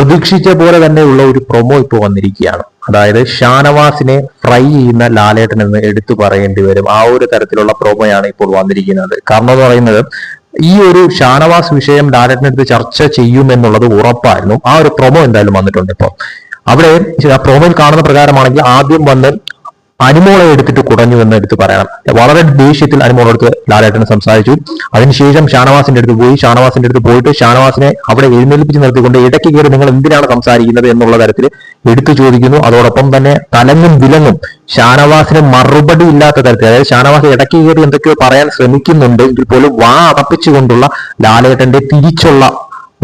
പ്രതീക്ഷിച്ച പോലെ തന്നെയുള്ള ഒരു പ്രൊമോ ഇപ്പോൾ വന്നിരിക്കുകയാണ്. അതായത് ഷാനവാസിനെ ഫ്രൈ ചെയ്യുന്ന ലാലേട്ടൻ എന്ന് എടുത്തു പറയേണ്ടി വരും. ആ ഒരു തരത്തിലുള്ള പ്രൊമോയാണ് ഇപ്പോൾ വന്നിരിക്കുന്നത്. കാരണം എന്ന് പറയുന്നത് ഈ ഒരു ഷാനവാസ് വിഷയം ലാലേട്ടനെടുത്ത് ചർച്ച ചെയ്യുമെന്നുള്ളത് ഉറപ്പായിരുന്നു. ആ ഒരു പ്രൊമോ എന്തായാലും വന്നിട്ടുണ്ട്. ഇപ്പോൾ അവിടെ പ്രൊമോയിൽ കാണുന്ന പ്രകാരമാണെങ്കിൽ ആദ്യം വന്ന് അനുമോളെ എടുത്തിട്ട് കുടഞ്ഞു എന്ന് എടുത്ത് പറയണം. വളരെ ദേഷ്യത്തിൽ അനുമോളെടുത്ത് ലാലേട്ടൻ സംസാരിച്ചു. അതിനുശേഷം ഷാനവാസിന്റെ അടുത്ത് പോയിട്ട് ഷാനവാസിനെ അവിടെ എഴുന്നേൽപ്പിച്ച് നിർത്തിക്കൊണ്ട് ഇടയ്ക്ക് കയറി നിങ്ങൾ എന്തിനാണ് സംസാരിക്കുന്നത് എന്നുള്ള തരത്തിൽ എടുത്തു ചോദിക്കുന്നു. അതോടൊപ്പം തന്നെ തലങ്ങും വിലങ്ങും ഷാനവാസിന് മറുപടി ഇല്ലാത്ത തരത്തിൽ, അതായത് ഷാനവാസ് ഇടയ്ക്ക് കയറി എന്തൊക്കെയോ പറയാൻ ശ്രമിക്കുന്നുണ്ട് എങ്കിൽ പോലും വാ അടപ്പിച്ചുകൊണ്ടുള്ള ലാലേട്ടന്റെ തിരിച്ചുള്ള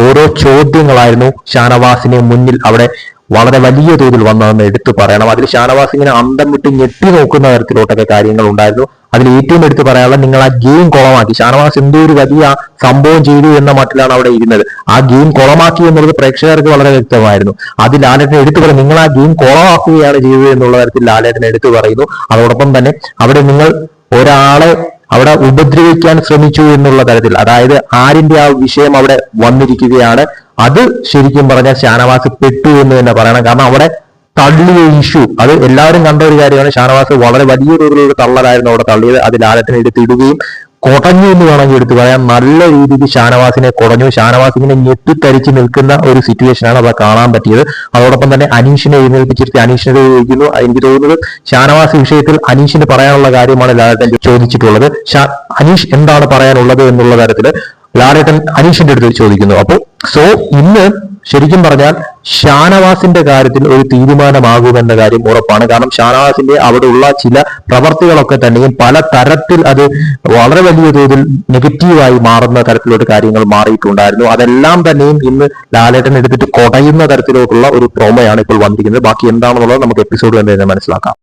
ഓരോ ചോദ്യങ്ങളായിരുന്നു ഷാനവാസിന് മുന്നിൽ അവിടെ വളരെ വലിയ തോതിൽ വന്നതെന്ന് എടുത്തു പറയണം. അതിൽ ഷാനവാസ് ഇങ്ങനെ അന്തം വിട്ട് ഞെട്ടി നോക്കുന്ന തരത്തിലോട്ടൊക്കെ കാര്യങ്ങൾ ഉണ്ടായിരുന്നു. അതിൽ ഏറ്റവും എടുത്തു പറയാനുള്ള നിങ്ങൾ ആ ഗെയിം കുളമാക്കി, ഷാനവാസ് എന്തോ ഒരു വലിയ സംഭവം ചെയ്തു എന്ന മട്ടിലാണ് അവിടെ ഇരുന്നത്. ആ ഗെയിം കുളമാക്കി എന്നുള്ളത് പ്രേക്ഷകർക്ക് വളരെ വ്യക്തമായിരുന്നു. അത് ലാലേട്ടൻ എടുത്തു പറയും, നിങ്ങൾ ആ ഗെയിം കുളമാക്കുകയാണ് ചെയ്തത് എന്നുള്ള തരത്തിൽ ലാലേട്ടൻ എടുത്തു പറയുന്നു. അതോടൊപ്പം തന്നെ അവിടെ നിങ്ങൾ ഒരാളെ അവിടെ ഉപദ്രവിക്കാൻ ശ്രമിച്ചു എന്നുള്ള തരത്തിൽ, അതായത് ആരിന്റെ ആ വിഷയം അവിടെ വന്നിരിക്കുകയാണ്. അത് ശരിക്കും പറഞ്ഞാൽ ഷാനവാസ് പെട്ടു എന്ന് തന്നെ പറയണം. കാരണം അവിടെ തള്ളിയ ഇഷ്യൂ അത് എല്ലാവരും കണ്ട ഒരു കാര്യമാണ്. ഷാനവാസ് വളരെ വലിയ തോതിലുള്ള തള്ളലായിരുന്നു അവിടെ തള്ളിയത്. അത് ലാലേട്ടനെ എടുത്തിടുകയും കുടഞ്ഞു എന്ന് വേണമെങ്കിൽ എടുത്തു പറയാം. നല്ല രീതിയിൽ ഷാനവാസിനെ കുടഞ്ഞു. ഷാനവാസ് ഇങ്ങനെ ഞെട്ടിത്തരിച്ച് നിൽക്കുന്ന ഒരു സിറ്റുവേഷനാണ് അവിടെ കാണാൻ പറ്റിയത്. അതോടൊപ്പം തന്നെ അനീഷിനെ എഴുന്നേൽപ്പിച്ചിരുത്തി അനീഷിനെ ചോദിക്കുന്നു. എനിക്ക് തോന്നുന്നത് ഷാനവാസ് വിഷയത്തിൽ അനീഷിന് പറയാനുള്ള കാര്യമാണ് ലാലേട്ടൻ ചോദിച്ചിട്ടുള്ളത്. അനീഷ് എന്താണ് പറയാനുള്ളത് എന്നുള്ള തരത്തിൽ ലാലേട്ടൻ അനീഷിന്റെ അടുത്ത് ചോദിക്കുന്നു. അപ്പോൾ ഇന്ന് ശരിക്കും പറഞ്ഞാൽ ഷാനവാസിന്റെ കാര്യത്തിൽ ഒരു തീരുമാനമാകുമെന്ന കാര്യം ഉറപ്പാണ്. കാരണം ഷാനവാസിന്റെ അവിടെയുള്ള ചില പ്രവർത്തികളൊക്കെ തന്നെയും പല തരത്തിൽ അത് വളരെ വലിയ തോതിൽ നെഗറ്റീവായി മാറുന്ന തരത്തിലോട്ട് കാര്യങ്ങൾ മാറിയിട്ടുണ്ടായിരുന്നു. അതെല്ലാം തന്നെയും ഇന്ന് ലാലേട്ടൻ എടുത്തിട്ട് കുടയുന്ന തരത്തിലോട്ടുള്ള ഒരു പ്രൊമോയാണ് ഇപ്പോൾ വന്നിരിക്കുന്നത്. ബാക്കി എന്താണെന്നുള്ളത് നമുക്ക് എപ്പിസോഡ് കണ്ടു തന്നെ മനസ്സിലാക്കാം.